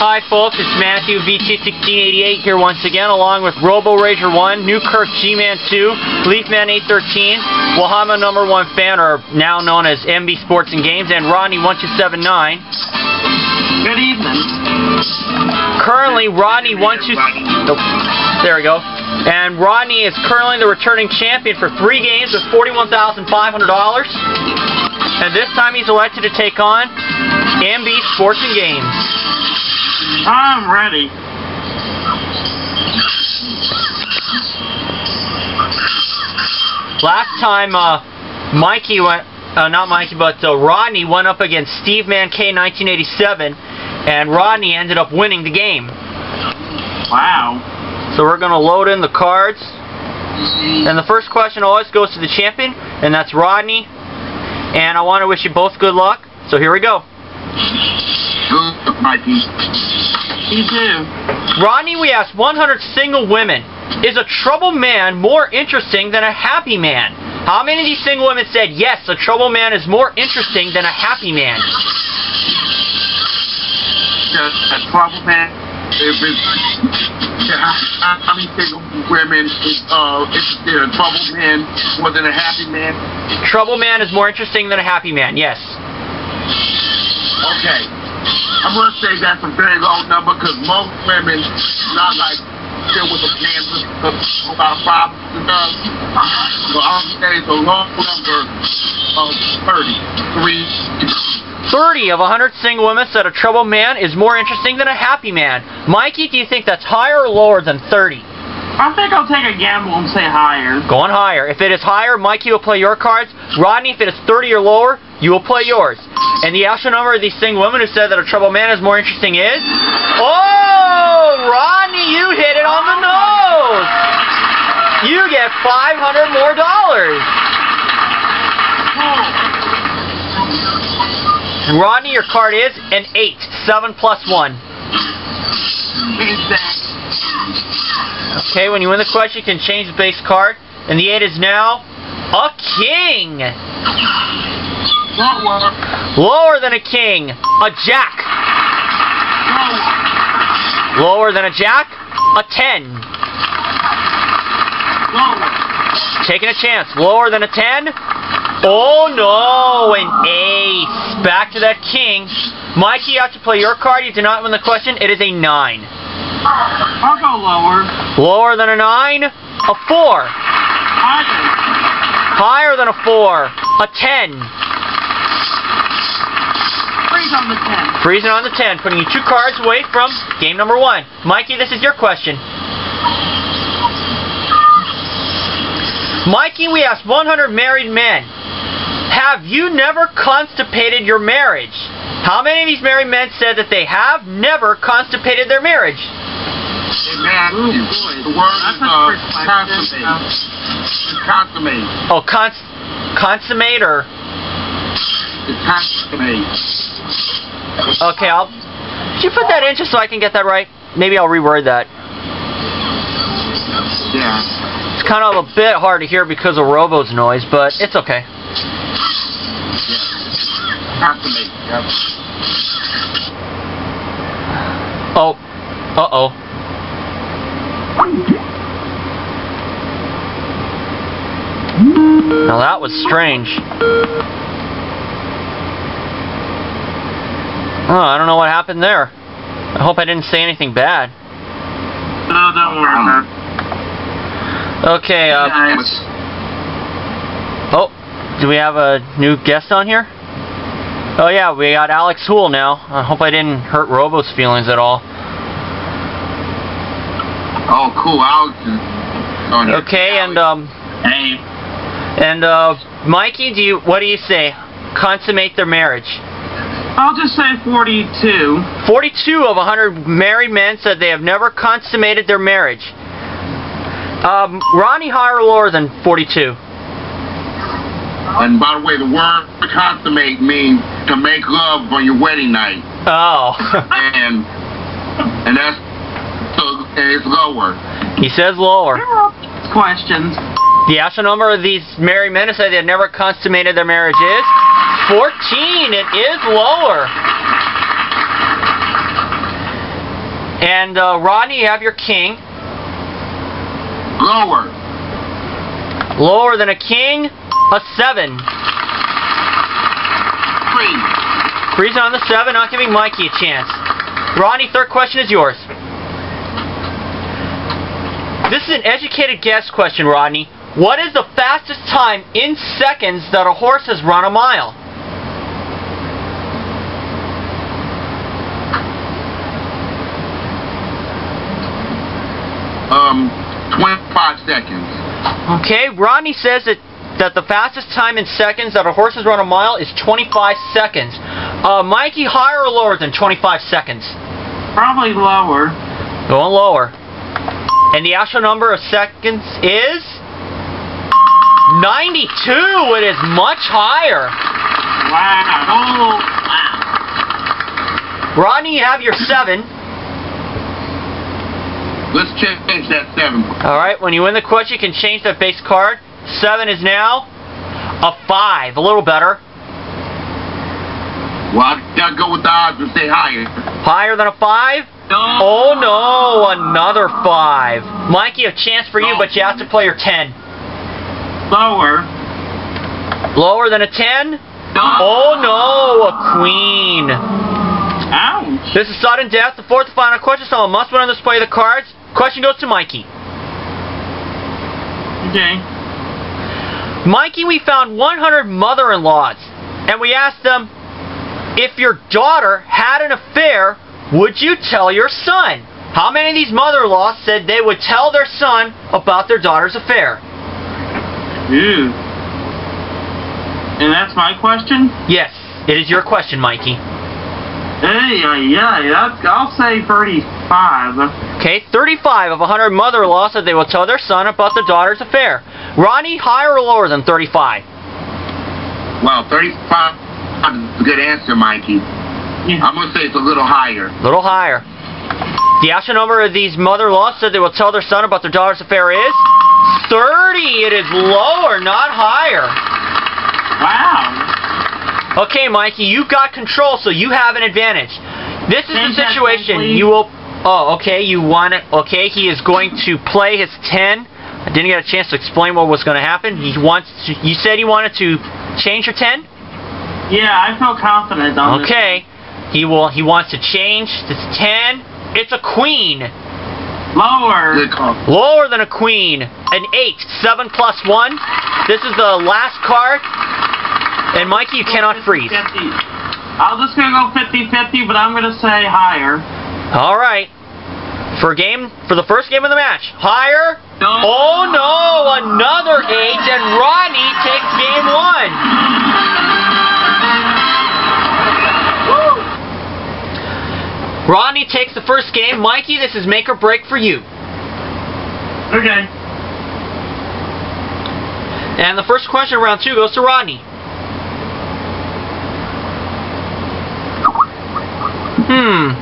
Hi folks, it's Matthew VT1688 here once again, along with RoboRager1, Newkirk G-Man 2, Leafman 813, Wahama #1 fan, or now known as MBSportsandGames, and Rodney1279. Good evening. Currently, there we go. And Rodney is currently the returning champion for 3 games with $41,500. And this time he's elected to take on MBSportsandGames. I'm ready. Last time, Mikey went, not Mikey, but Rodney went up against Steve Man K 1987, and Rodney ended up winning the game. Wow. So we're going to load in the cards. And the first question always goes to the champion, and that's Rodney. And I want to wish you both good luck. So here we go. Good, Mikey. You too. Rodney, we asked 100 single women. Is a troubled man more interesting than a happy man? How many of these single women said, yes, a troubled man is more interesting than a happy man? A troubled man? How many single women interested in a troubled man more than a happy man? Troubled man is more interesting than a happy man, yes. Okay. I'm going to say that's a very low number because most women not like deal with a man about 5 girls. So I'll say it's a low number of 30. 30 of 100 single women said a troubled man is more interesting than a happy man. Mikey, do you think that's higher or lower than 30? I think I'll take a gamble and say higher. Going higher. If it is higher, Mikey will play your cards. Rodney, if it is 30 or lower, you will play yours. And the actual number of these single women who said that a troubled man is more interesting is... Oh! Rodney, you hit it on the nose! You get $500 more. And Rodney, your card is an 8. 7 plus 1. Okay, when you win the question, you can change the base card. And the 8 is now a king. Lower than a king. A jack. Lower than a jack. A 10. Taking a chance. Lower than a 10. Oh no, an ace. Back to that king. Mikey, you have to play your card. You did not win the question. It is a 9. I'll go lower. Lower than a 9. A 4. Higher than a 4. A 10. Freeze on the 10. Freezing on the 10. Putting you 2 cards away from game number 1. Mikey, this is your question. Mikey, we asked 100 married men. Have you never constipated your marriage? How many of these married men said that they have never constipated their marriage? The word is consummate. Oh, consummate or? Consummate. Okay, could you put that in just so I can get that right? Maybe I'll reword that. Yeah. It's kind of a bit hard to hear because of Robo's noise, but it's okay. Yeah. Consummate. Yep. Oh. Uh-oh. Now that was strange. Oh, I don't know what happened there. I hope I didn't say anything bad. No, don't worry, man. Okay, oh, do we have a new guest on here? Oh yeah, we got Alex Hool now. I hope I didn't hurt Robo's feelings at all. Oh, cool, Alex is on here. Okay, and hey. And Mikey, what do you say? Consummate their marriage. I'll just say 42. 42 of 100 married men said they have never consummated their marriage. Rodney, higher or lower than 42? And by the way, the word consummate means to make love on your wedding night. Oh. and that's it's lower. He says lower. Questions. The actual number of these married men who said they had never consummated their marriage is 14. It is lower. And Rodney, you have your king. Lower. Lower than a king, a 7. 3. Freeze on the 7, not giving Mikey a chance. Rodney, third question is yours. This is an educated guess question, Rodney. What is the fastest time in seconds that a horse has run a mile? Um, 25 seconds. Okay, Rodney says that the fastest time in seconds that a horse has run a mile is 25 seconds. Mikey, higher or lower than 25 seconds? Probably lower. Going lower. And the actual number of seconds is 92. It is much higher. Wow. Oh, wow. Rodney, you have your 7. Let's change that 7. Alright, when you win the question, you can change that base card. 7 is now a 5. A little better. Well, I gotta go with the odds and say higher. Higher than a 5? No. Oh no, another 5. Mikey, a chance for you, but you have to play your 10. Lower. Lower than a 10? No. Oh no, a queen. Ouch. This is sudden death. The fourth and final question. Someone must win on display the cards. Question goes to Mikey. Okay. Mikey, we found 100 mother-in-laws, and we asked them, if your daughter had an affair, would you tell your son? How many of these mother-in-laws said they would tell their son about their daughter's affair? Ew. And that's my question? Yes, it is your question, Mikey. Hey, I'll say 35. Okay, 35 of 100 mother-in-laws said they will tell their son about their daughter's affair. Rodney, higher or lower than 35? Well, 35 is a good answer, Mikey. Yeah. I'm gonna say it's a little higher. A little higher. The actual number of these mother-in-laws said they will tell their son about their daughter's affair is 30. It is lower, not higher. Wow. Okay, Mikey, you've got control, so you have an advantage. This is the situation. Please. You will... Oh, okay, you want it. Okay, he is going to play his 10. I didn't get a chance to explain what was going to happen. He wants to... You said he wanted to change your 10? Yeah, I feel confident on this. Okay. He wants to change this 10. It's a queen. Lower. Good call. Lower than a queen. An 8. 7 plus 1. This is the last card. And Mikey, you cannot freeze. 50. I'm just going to go 50-50, but I'm going to say higher. All right. For the first game of the match. Higher. No. Oh no, another 8, and Rodney takes game 1. Woo. Rodney takes the first game. Mikey, this is make or break for you. Okay. And the first question of round 2 goes to Rodney.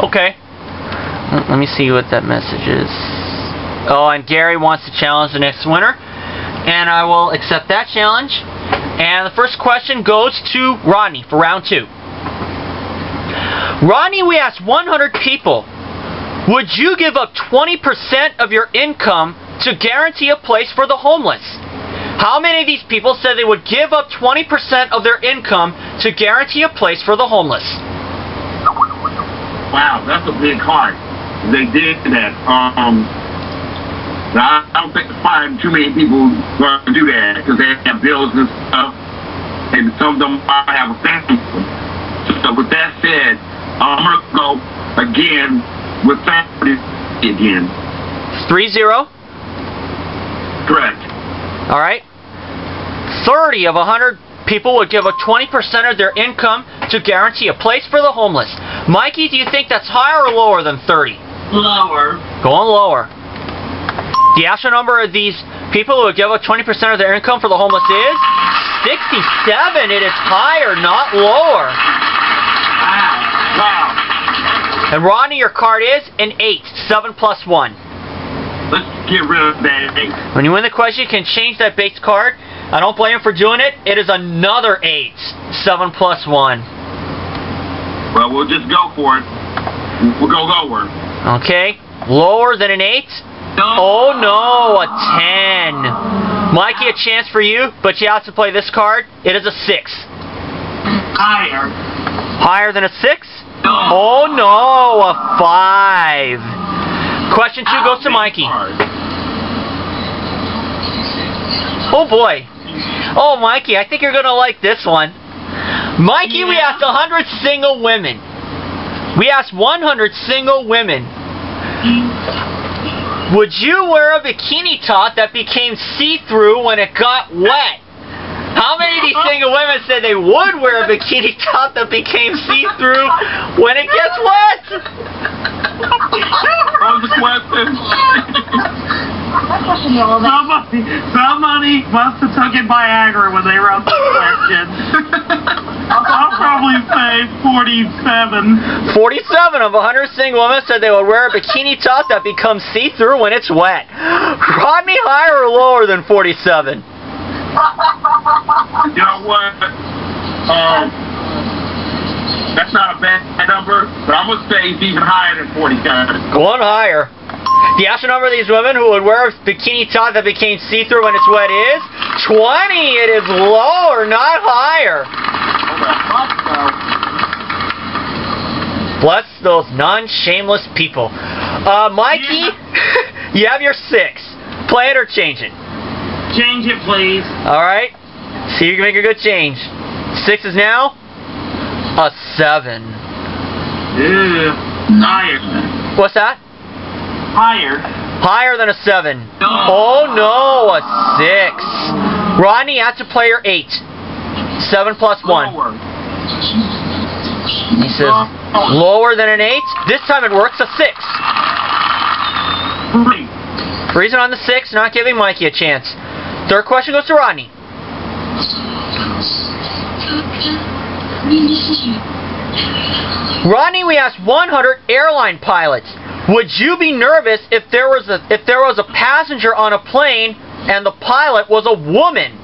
Okay. Let me see what that message is. Oh, and Gary wants to challenge the next winner. And I will accept that challenge. And the first question goes to Rodney for round 2. Rodney, we asked 100 people, would you give up 20% of your income to guarantee a place for the homeless? How many of these people said they would give up 20% of their income to guarantee a place for the homeless? Wow, that's a big card. They did that. I don't think find too many people going to do that because they have bills and stuff, and some of them might have a family. So with that said, I'm going to go again with family again. 3-0. Correct. All right. 30 of 100 people would give up 20% of their income to guarantee a place for the homeless. Mikey, do you think that's higher or lower than 30? Lower. Going lower. The actual number of these people who would give up 20% of their income for the homeless is 67. It is higher, not lower. Wow. And Rodney, your card is an 8. 7 plus 1. Let's get rid of that 8. When you win the question, you can change that base card. I don't blame him for doing it. It is another 8. 7 plus 1. Well, we'll just go for it. We'll go lower. Okay. Lower than an 8? Oh no, a 10. Mikey, a chance for you, but you have to play this card. It is a 6. Higher. Higher than a 6? Oh no, a 5. Question 2 goes to Mikey. Oh boy. Oh, Mikey, I think you're going to like this one. Mikey, we asked 100 single women. We asked 100 single women. Would you wear a bikini top that became see-through when it got wet? How many of these single women said they would wear a bikini top that became see-through when it gets wet? What was the question? Somebody must have took it Viagra when they wrote the question. I'll probably say 47. 47 of 100 single women said they would wear a bikini top that becomes see-through when it's wet. Rodney, higher or lower than 47? You know what? That's not a bad number, but I'm going to say it's even higher than 47. Going higher. The actual number of these women who would wear a bikini top that became see-through when it's wet is 20. It is lower, not higher. Bless those non-shameless people. Mikey, you have your 6. Play it or change it? Change it, please. Alright. See if you can make a good change. 6 is now a 7. Higher. What's that? Higher. Higher than a 7. Oh no, a 6. Rodney, you have to play your 8. 7 plus 1. Lower. He says lower than an 8. This time it works, a 6. 3. Reason on the 6, not giving Mikey a chance. Third question goes to Rodney. Rodney, we asked 100 airline pilots. Would you be nervous if there was a passenger on a plane and the pilot was a woman?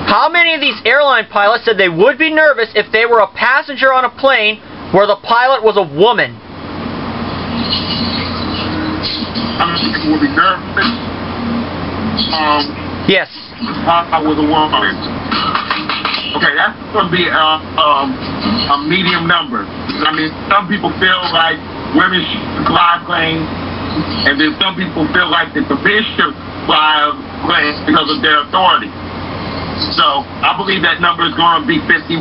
How many of these airline pilots said they would be nervous if they were a passenger on a plane where the pilot was a woman? How many people would be nervous? Yes. I was a woman. Okay, that's going to be a medium number. I mean, some people feel like women should fly planes, and then some people feel like that the men should fly planes because of their authority. So, I believe that number is going to be 51.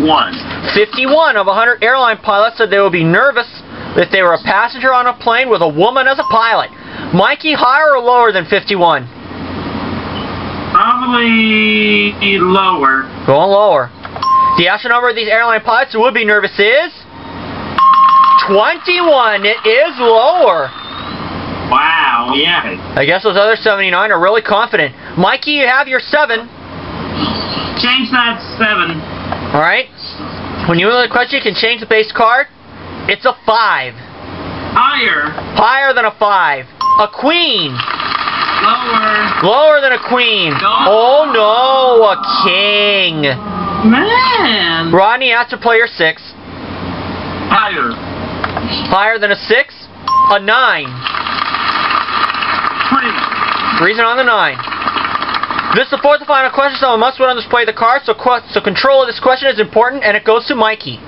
51 of 100 airline pilots said they would be nervous if they were a passenger on a plane with a woman as a pilot. Mikey, higher or lower than 51? Probably lower. Going lower. The actual number of these airline pilots who would be nervous is 21. It is lower. Wow, yeah. I guess those other 79 are really confident. Mikey, you have your 7. Change that 7. Alright. When you answer the question, you can change the base card. It's a 5. Higher. Higher than a 5. A queen. Lower. Lower than a queen. No. Oh no, a king. Man. Rodney, you have to play your 6. Higher. Higher than a 6? A 9. 3. Reason on the 9. This is the fourth and final question, so I must win on display the card, so control of this question is important, and it goes to Mikey.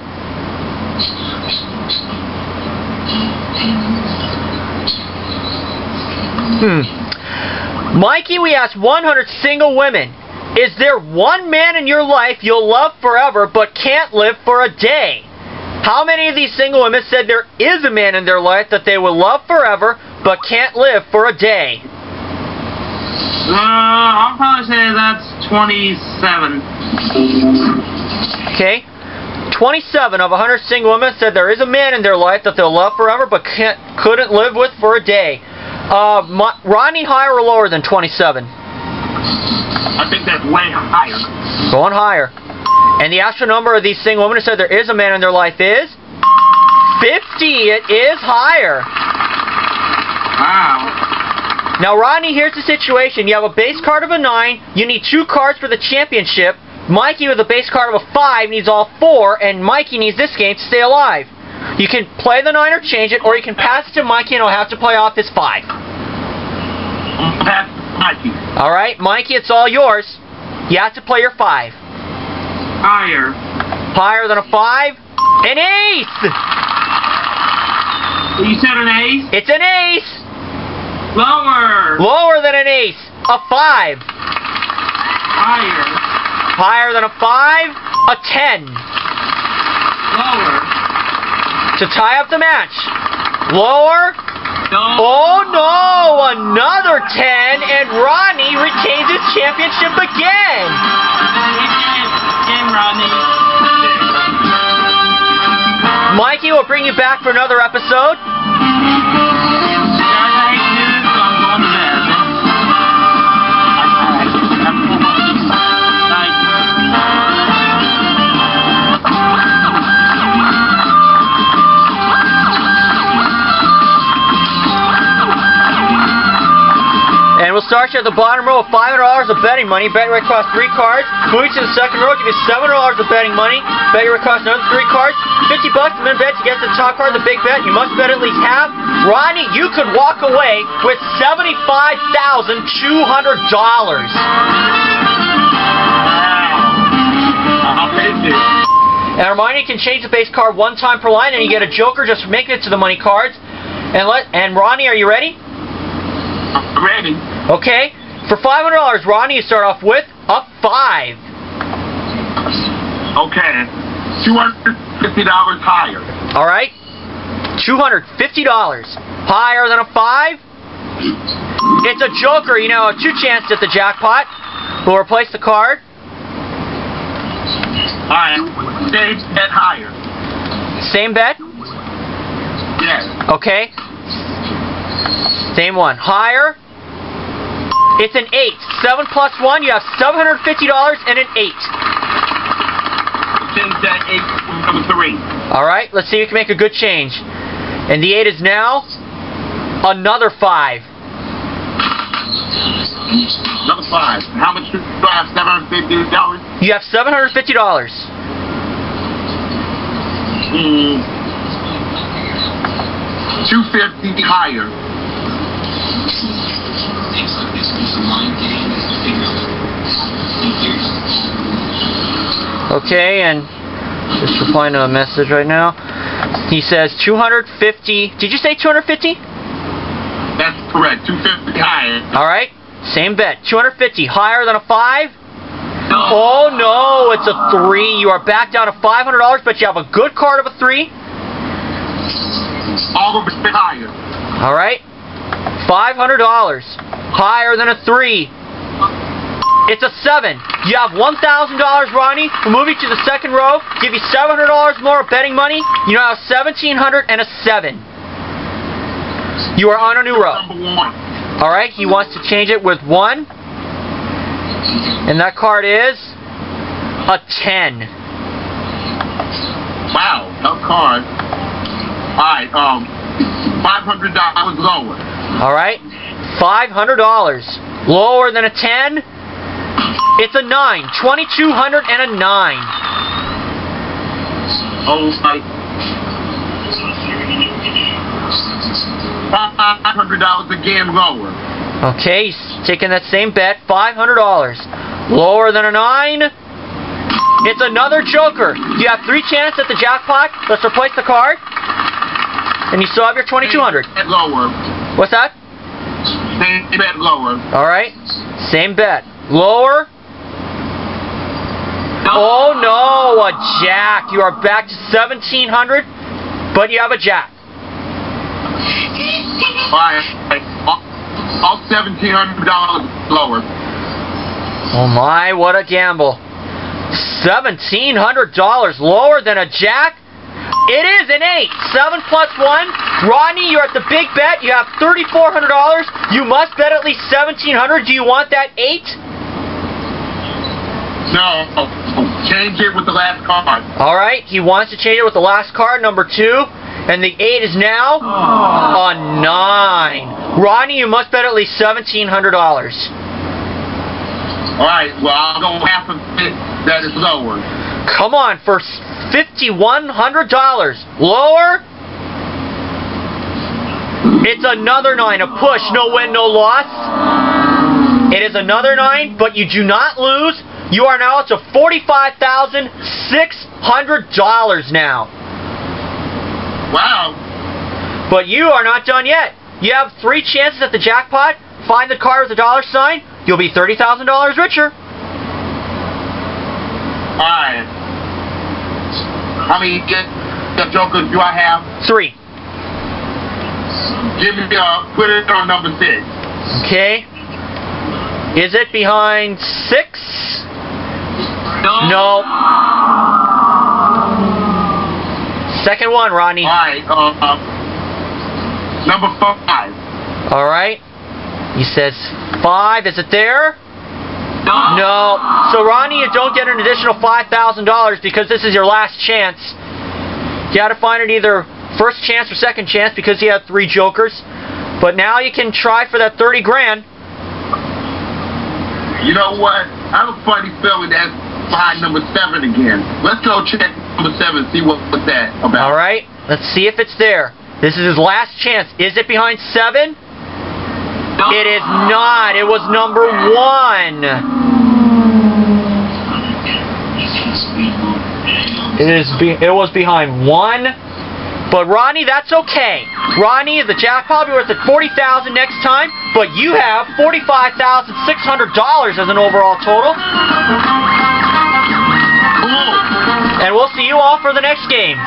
Mikey, we asked 100 single women. Is there one man in your life you'll love forever but can't live for a day? How many of these single women said there is a man in their life that they will love forever but can't live for a day? I'll probably say that's 27. Okay. 27 of 100 single women said there is a man in their life that they'll love forever but couldn't live with for a day. Rodney, higher or lower than 27? I think that's way higher. Going higher. And the actual number of these single women who said there is a man in their life is 50. It is higher. Wow. Now, Rodney, here's the situation. You have a base card of a 9. You need 2 cards for the championship. Mikey with a base card of a 5 needs all 4, and Mikey needs this game to stay alive. You can play the 9 or change it, or you can pass it to Mikey and he'll have to play off his 5. Pass Mikey. Alright, Mikey, it's all yours. You have to play your 5. Higher. Higher than a 5? An ace! You said an ace? It's an ace! Lower. Lower than an ace. A 5. Higher. Higher than a 5? A 10. Lower. To tie up the match. Lower? No. Oh no! Another 10, and Rodney retains his championship again! Game, Rodney. Mikey will bring you back for another episode. And we'll start you at the bottom row of $500 of betting money. Bet your rate costs 3 cards. Moving to the second row, give you $700 of betting money. Bet your rate costs another 3 cards. $50 to min bet to get to the top card, the big bet. You must bet at least half. Rodney, you could walk away with $75,200. And a reminder, you can change the base card 1 time per line, and you get a joker just for making it to the money cards. And Rodney, are you ready? I'm ready. Okay. For $500, Rodney, you start off with a 5. Okay. $250 higher. All right. $250. Higher than a 5? It's a joker. You now have 2 chances at the jackpot. We'll replace the card. Alright. Same bet higher. Same bet? Yes. Okay. Same one. Higher. It's an 8. 7 plus 1, you have $750 and an 8. Change that 8 number 3. Alright, let's see if you can make a good change. And the 8 is now another 5. Number 5. How much do I have? $750? You have $750. $250 higher. Okay, and just replying to a message right now. He says 250. Did you say 250? That's correct. $250 higher. Alright, same bet. 250. Higher than a 5? No. Oh no, it's a 3. You are back down to $500, but you have a good card of a 3. All of it higher. Alright. $500. Higher than a 3. It's a 7. You have $1,000, Rodney. We'll move you to the second row. Give you $700 more of betting money. You now have $1,700 and a 7. You are on a new row. Number 1. Alright, he wants to change it with 1. And that card is a 10. Wow, tough card. Alright, $500 lower. Alright, $500. Lower than a 10. It's a 9. $2,200 and a 9. Oh, my. $500 again lower. Okay, he's taking that same bet. $500. Lower than a 9. It's another joker. You have 3 chances at the jackpot. Let's replace the card. And you still have your $2,200. Bet lower. What's that? Same bet lower. Alright, same bet. Lower. Oh no, a jack. You are back to $1,700, but you have a jack. Alright, all $1,700 lower. Oh my, what a gamble. $1,700 lower than a jack? It is an 8. 7 plus 1. Rodney, you're at the big bet. You have $3,400. You must bet at least $1,700. Do you want that 8? No. Change it with the last card. Alright, he wants to change it with the last card, number 2. And the 8 is now a 9. Rodney, you must bet at least $1,700. Alright, well, I'll go half of it that is lower. Come on, for $5,100. Lower. It's another 9. A push. No win, no loss. It is another 9, but you do not lose. You are now up to $45,600 now. Wow. But you are not done yet. You have 3 chances at the jackpot. Find the card with the $sign. You'll be $30,000 richer. Alright. How many jokers do I have? 3. Give me, put it on number 6. Okay. Is it behind 6? No. Second one, Rodney. Alright, number 5. Alright. He says 5. Is it there? No. So, Rodney, you don't get an additional $5,000 because this is your last chance. You got to find it either first chance or second chance because you have 3 jokers. But now you can try for that 30 grand. You know what? I have a funny feeling that's behind number 7 again. Let's go check number 7, see what's that about. Alright, let's see if it's there. This is his last chance. Is it behind 7? It is not. It was number 1. It was behind 1. But Rodney, that's okay. Rodney, the jackpot will be worth at $40,000 next time, but you have $45,600 as an overall total. And we'll see you all for the next game.